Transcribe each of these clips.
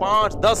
5, 10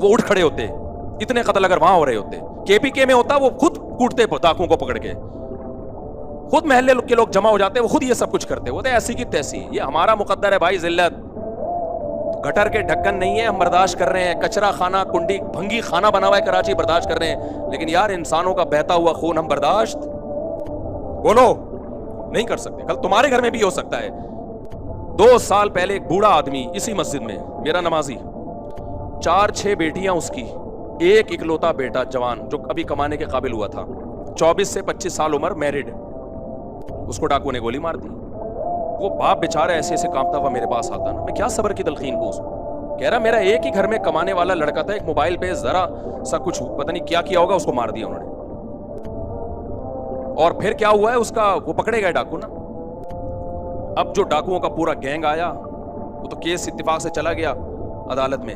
وہ اٹھ کھڑے ہوتے, اتنے قتل اگر وہاں ہو رہے ہوتے. KPK میں ہوتا وہ خود کوٹتے ڈاکوؤں کو پکڑ کے, خود محلے کے لوگ جمع ہو جاتے, وہ خود یہ سب کچھ کرتے ہوتے. ایسی کی تیسی, یہ ہمارا مقدر ہے بھائی ذلت. گٹر کے ڈھکن نہیں ہے, ہم برداشت کر رہے ہیں. کچرا خانہ, کنڈی بھنگی خانہ بنا ہوا ہے کراچی, برداشت کر رہے ہیں. لیکن یار انسانوں کا بہتا ہوا خون ہم برداشت بولو نہیں کر سکتے. کل تمہارے گھر میں بھی ہو سکتا ہے. 2 سال پہلے ایک بوڑھا آدمی اسی مسجد میں, میرا نمازی, 4-6 بیٹیاں اس کی, ایک اکلوتا بیٹا جوان جو ابھی کمانے کے قابل ہوا تھا, 24 سے 25 سال عمر, میرڈ, اس کو ڈاکو نے گولی مار دی. وہ باپ بیچارہ ایسے ایسے کانپتا ہوا میرے پاس آتا نا, میں کیا صبر کی تلقین کو, کہہ رہا میرا ایک ہی گھر میں کمانے والا لڑکا تھا, ایک موبائل پہ ذرا سا کچھ پتہ نہیں کیا کیا ہوگا, اس کو مار دیا انہوں نے. اور پھر کیا ہوا ہے اس کا, وہ پکڑے گئے ڈاکو نا. اب جو ڈاکوؤں کا پورا گینگ آیا, وہ تو کیس اتفاق سے چلا گیا عدالت میں,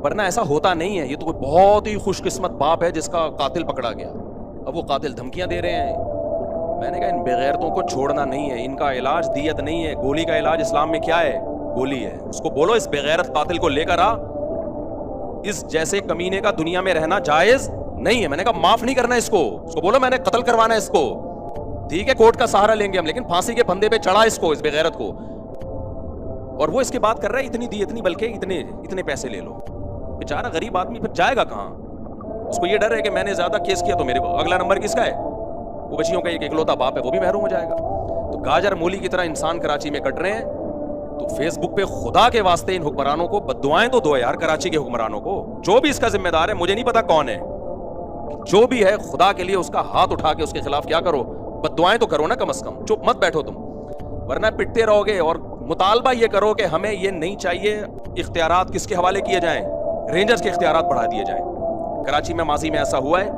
ورنہ ایسا ہوتا نہیں ہے. یہ تو کوئی بہت ہی خوش قسمت باپ ہے جس کا قاتل پکڑا گیا. اب وہ قاتل دھمکیاں دے رہے ہیں. میں نے کہا ان بغیرتوں کو چھوڑنا نہیں ہے, ان کا علاج دیت نہیں ہے. گولی کا علاج اسلام میں کیا ہے؟ گولی ہے. اس کو بولو اس بغیرت قاتل کو لے کر آ, اس جیسے کمینے کا دنیا میں رہنا جائز نہیں ہے. میں نے کہا معاف نہیں کرنا اس کو بولو میں نے قتل کروانا ہے اس کو. ٹھیک ہے کورٹ کا سہارا لیں گے ہم, لیکن پھانسی کے پھندے پہ چڑھا اس کو, اس بغیرت کو. اور وہ اس کی بات کر رہا ہے اتنی دیت نہیں بلکہ اتنے پیسے لے لو. بیچارہ غریب آدمی پھر جائے گا کہاں؟ اس کو یہ ڈر ہے کہ میں نے زیادہ کیس کیا تو میرے کو اگلا نمبر کس کا ہے؟ وہ بچیوں کا ایک اکلوتا باپ ہے, وہ بھی محروم ہو جائے گا. تو گاجر مولی کی طرح انسان کراچی میں کٹ رہے ہیں. تو فیس بک پہ خدا کے واسطے ان حکمرانوں کو بددعائیں تو دو یار, کراچی کے حکمرانوں کو, جو بھی اس کا ذمہ دار ہے, مجھے نہیں پتا کون ہے, جو بھی ہے خدا کے لیے اس کا ہاتھ اٹھا کے اس کے خلاف کیا کرو, بددعائیں تو کرو نا کم از کم. چپ مت بیٹھو تم, ورنہ پٹتے رہو گے. اور مطالبہ یہ کرو کہ ہمیں یہ نہیں چاہیے اختیارات کس کے حوالے کیے جائیں, رینجرز کے اختیارات بڑھا دیے جائیں. کراچی میں ماضی میں ایسا ہوا ہے,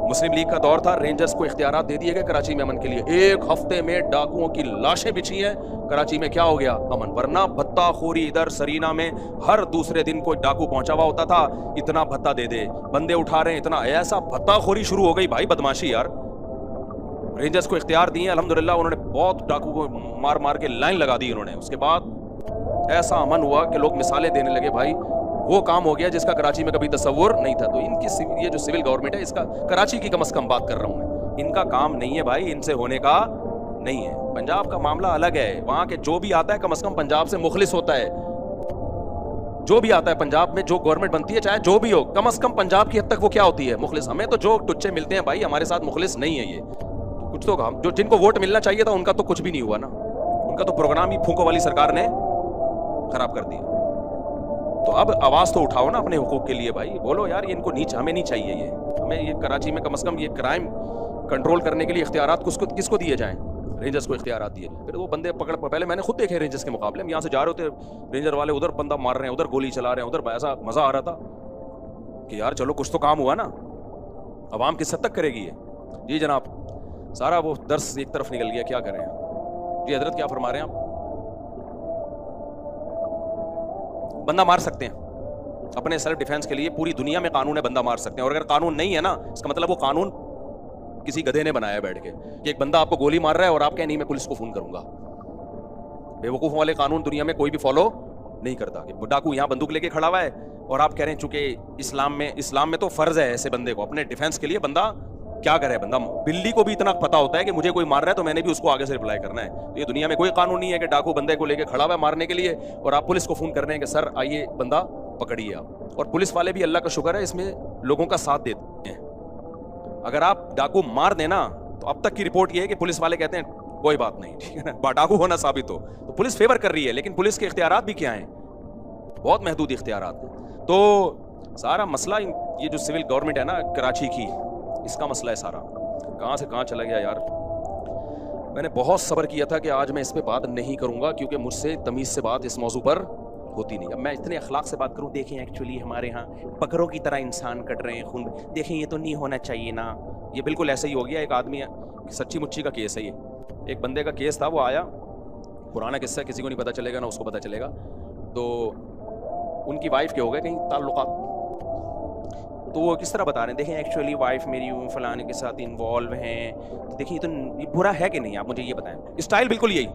مسلم لیگ کا دور تھا, رینجرز کو اختیارات دے دیے گئے کراچی میں امن کے لیے. 1 ہفتے میں ڈاکوؤں کی لاشیں بچھی ہیں کراچی میں, کیا ہو گیا؟ امن. ورنہ بھتہ خوری ادھر سرینا میں ہر دوسرے دن کوئی ڈاکو پہنچا ہوا ہوتا تھا, اتنا بھتہ دے دے, بندے اٹھا رہے ہیں اتنا, ایسا بھتہ خوری شروع ہو گئی بھائی, بدماشی یار. رینجرز کو اختیار دیے الحمدللہ, انہوں نے بہت ڈاکو کو مار مار کے لائن لگا دی انہوں نے. اس کے بعد ایسا امن ہوا کہ لوگ مثالیں دینے لگے, بھائی وہ کام ہو گیا جس کا کراچی میں کبھی تصور نہیں تھا. تو ان کی یہ جو سول گورنمنٹ ہے, اس کا کراچی کی کم از کم بات کر رہا ہوں میں, ان کا کام نہیں ہے بھائی, ان سے ہونے کا نہیں ہے. پنجاب کا معاملہ الگ ہے, وہاں کے جو بھی آتا ہے کم از کم پنجاب سے مخلص ہوتا ہے. جو بھی آتا ہے پنجاب میں, جو گورنمنٹ بنتی ہے چاہے جو بھی ہو, کم از کم پنجاب کی حد تک وہ کیا ہوتی ہے؟ مخلص. ہمیں تو جو ٹچے ملتے ہیں بھائی, ہمارے ساتھ مخلص نہیں ہے. یہ کچھ تو جو جن کو ووٹ ملنا چاہیے تھا ان کا تو کچھ بھی نہیں ہوا نا, ان کا تو پروگرام ہی پھونکو والی سرکار نے خراب کر دیا. تو اب آواز تو اٹھاؤ نا اپنے حقوق کے لیے بھائی, بولو یار ان کو نیچ ہمیں نہیں چاہیے. یہ ہمیں یہ کراچی میں کم از کم یہ کرائم کنٹرول کرنے کے لیے اختیارات کس کو دیے جائیں؟ رینجرز کو اختیارات دیے جائیں. پھر وہ بندے پہلے میں نے خود دیکھے رینجرز کے مقابلے, ہم یہاں سے جا رہے ہوتے, رینجر والے ادھر بندہ مار رہے ہیں, ادھر گولی چلا رہے ہیں, ادھر ایسا مزہ آ رہا تھا کہ یار چلو کچھ تو کام ہوا نا. عوام کس حد تک کرے گی یہ؟ جی جناب, سارا وہ درس ایک طرف نکل گیا, کیا کریں. جی حضرت کیا فرما رہے ہیں آپ؟ بندہ مار سکتے ہیں اپنے سیلف ڈیفینس کے لیے, پوری دنیا میں قانون ہے بندہ مار سکتے ہیں. اور اگر قانون نہیں ہے نا, اس کا مطلب وہ قانون کسی گدھے نے بنایا بیٹھ کے, کہ ایک بندہ آپ کو گولی مار رہا ہے اور آپ کہیں نہیں میں پولیس کو فون کروں گا. بے وقوفوں والے قانون دنیا میں کوئی بھی فالو نہیں کرتا. کہ ڈاکو یہاں بندوق لے کے کھڑا ہوا ہے اور آپ کہہ رہے ہیں چونکہ اسلام میں تو فرض ہے ایسے بندے کو اپنے ڈیفینس کے لیے, بندہ کیا کرے؟ بندہ بلی کو بھی اتنا پتا ہوتا ہے کہ مجھے کوئی مار رہا ہے تو میں نے بھی اس کو آگے سے رپلائی کرنا ہے. تو یہ دنیا میں کوئی قانون نہیں ہے کہ ڈاکو بندے کو لے کے کھڑا ہوا ہے مارنے کے لیے اور آپ پولیس کو فون کر رہے ہیں کہ سر آئیے بندہ پکڑیے آپ. اور پولیس والے بھی اللہ کا شکر ہے اس میں لوگوں کا ساتھ دیتے ہیں. اگر آپ ڈاکو مار دینا تو اب تک کی رپورٹ یہ ہے کہ پولیس والے کہتے ہیں کوئی بات نہیں, ٹھیک ہے نا, ڈاکو ہونا ثابت ہو تو پولیس فیور کر رہی ہے. لیکن پولیس کے اختیارات بھی کیا ہیں؟ بہت محدود اختیارات ہیں. تو سارا مسئلہ یہ جو سول گورنمنٹ ہے نا کراچی کی, اس کا مسئلہ ہے سارا. کہاں سے کہاں چلا گیا یار. میں نے بہت صبر کیا تھا کہ آج میں اس پہ بات نہیں کروں گا کیونکہ مجھ سے تمیز سے بات اس موضوع پر ہوتی نہیں. اب میں اتنے اخلاق سے بات کروں, دیکھیں ایکچولی ہمارے ہاں بکروں کی طرح انسان کٹ رہے ہیں خون, دیکھیں یہ تو نہیں ہونا چاہیے نا. یہ بالکل ایسے ہی ہو گیا. ایک آدمی سچی مچی کا کیس ہے, یہ ایک بندے کا کیس تھا, وہ آیا, پرانا قصہ کسی کو نہیں پتہ چلے گا نا اس کو پتہ چلے گا. تو ان کی وائف کے ہو گئے کہیں تعلقات, تو وہ کس طرح بتا رہے ہیں, دیکھیں ایکچولی وائف میری فلانے کے ساتھ انوالو ہیں, تو دیکھیں یہ تو یہ برا ہے کہ نہیں, آپ مجھے یہ بتائیں. اسٹائل بالکل یہی.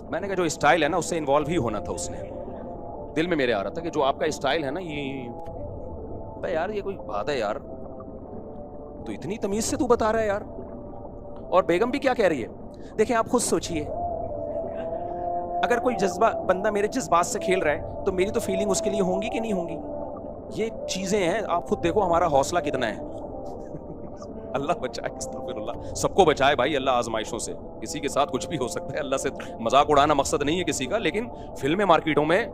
میں نے کہا جو اسٹائل ہے نا اس سے انوالو ہی ہونا تھا اس نے. دل میں میرے آ رہا تھا کہ جو آپ کا اسٹائل ہے نا یہ یار یہ کوئی بات ہے یار, تو اتنی تمیز سے تو بتا رہا ہے یار. اور بیگم بھی کیا کہہ رہی ہے, دیکھیں آپ خود سوچئے, اگر کوئی جذبہ بندہ میرے جذبات سے کھیل رہا ہے تو میری تو فیلنگ اس کے لیے ہوں گی کہ نہیں ہوں گی. یہ چیزیں ہیں, آپ خود دیکھو ہمارا حوصلہ کتنا ہے. اللہ بچائے, استغفر اللہ, سب کو بچائے بھائی اللہ آزمائشوں سے. کسی کے ساتھ کچھ بھی ہو سکتا ہے, اللہ سے مذاق اڑانا مقصد نہیں ہے کسی کا, لیکن فلمیں مارکیٹوں میں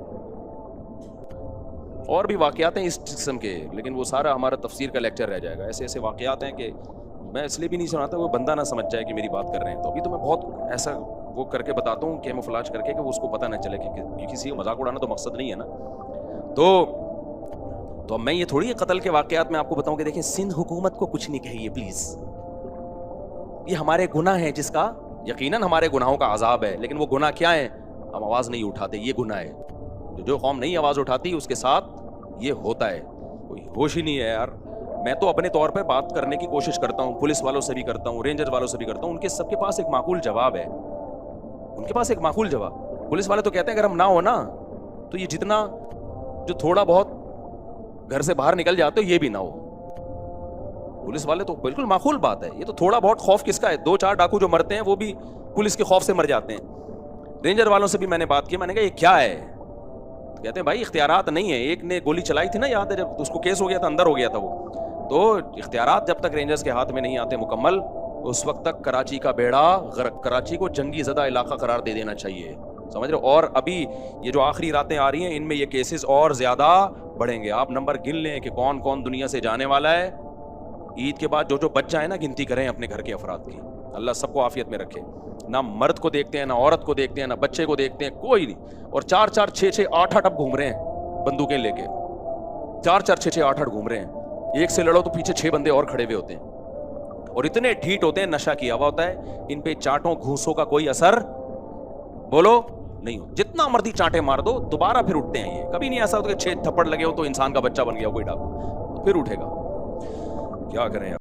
اور بھی واقعات ہیں اس قسم کے, لیکن وہ سارا ہمارا تفسیر کا لیکچر رہ جائے گا. ایسے ایسے واقعات ہیں کہ میں اس لیے بھی نہیں سناتا وہ بندہ نہ سمجھ جائے کہ میری بات کر رہے ہیں. تو ابھی تو میں بہت ایسا وہ کر کے بتاتا ہوں, کیموفلاج کر کے, کہ وہ اس کو پتہ نہ چلے کہ کسی کا مذاق اڑانا تو مقصد نہیں ہے نا. تو میں یہ تھوڑی قتل کے واقعات میں آپ کو بتاؤں کہ دیکھیں سندھ حکومت کو کچھ نہیں کہیے پلیز, یہ ہمارے گناہ ہیں جس کا یقیناً ہمارے گناہوں کا عذاب ہے, لیکن وہ گناہ کیا ہیں, ہم آواز نہیں اٹھاتے, یہ گناہ ہے. جو قوم نہیں آواز اٹھاتی اس کے ساتھ یہ ہوتا ہے. کوئی ہوش ہی نہیں ہے یار. میں تو اپنے طور پہ بات کرنے کی کوشش کرتا ہوں, پولیس والوں سے بھی کرتا ہوں, رینجر والوں سے بھی کرتا ہوں, ان کے سب کے پاس ایک معقول جواب ہے. ان کے پاس ایک معقول جواب. پولیس والے تو کہتے ہیں اگر ہم نہ ہو نا تو یہ جتنا جو تھوڑا بہت گھر سے باہر نکل جاتے ہو یہ بھی نہ ہو. پولیس والے تو بالکل معقول بات ہے, یہ تو تھوڑا بہت خوف کس کا ہے, 2-4 ڈاکو جو مرتے ہیں وہ بھی پولیس کے خوف سے مر جاتے ہیں. رینجر والوں سے بھی میں نے بات کی, میں نے کہا یہ کیا ہے, کہتے ہیں بھائی اختیارات نہیں ہے. ایک نے گولی چلائی تھی نا, یاد ہے جب اس کو کیس ہو گیا تھا, اندر ہو گیا تھا وہ, تو اختیارات جب تک رینجرز کے ہاتھ میں نہیں آتے مکمل, اس وقت تک کراچی کا بیڑا غرق, کراچی کو جنگی زدہ علاقہ قرار دے دینا چاہیے, سمجھ رہے ہو. اور ابھی یہ جو آخری راتیں آ رہی ہیں ان میں یہ کیسز اور زیادہ بڑھیں گے. آپ نمبر گن لیں کہ کون کون دنیا سے جانے والا ہے. عید کے بعد جو بچ جائے نا, گنتی کریں اپنے گھر کے افراد کی. اللہ سب کو عافیت میں رکھے. نہ مرد کو دیکھتے ہیں, نہ عورت کو دیکھتے ہیں, نہ بچے کو دیکھتے ہیں, کوئی نہیں. اور 4-4 6-6 8-8 اب گھوم رہے ہیں بندوقیں لے کے, 4-4 6-6 8-8 گھوم رہے ہیں. ایک سے لڑو تو پیچھے 6 بندے اور کھڑے ہوئے ہوتے ہیں, اور اتنے ڈھیٹ ہوتے ہیں, نشہ کیا ہوا ہوتا ہے. ان پہ چانٹوں گھوسوں کا کوئی اثر بولو نہیں ہو. جتنا مرضی چانٹے مار دو دوبارہ پھر اٹھتے ہیں. یہ کبھی نہیں ایسا ہوتا کہ 6 تھپڑ لگے ہو تو انسان کا بچہ بن گیا کوئی ڈاکو, پھر اٹھے گا. کیا کریں.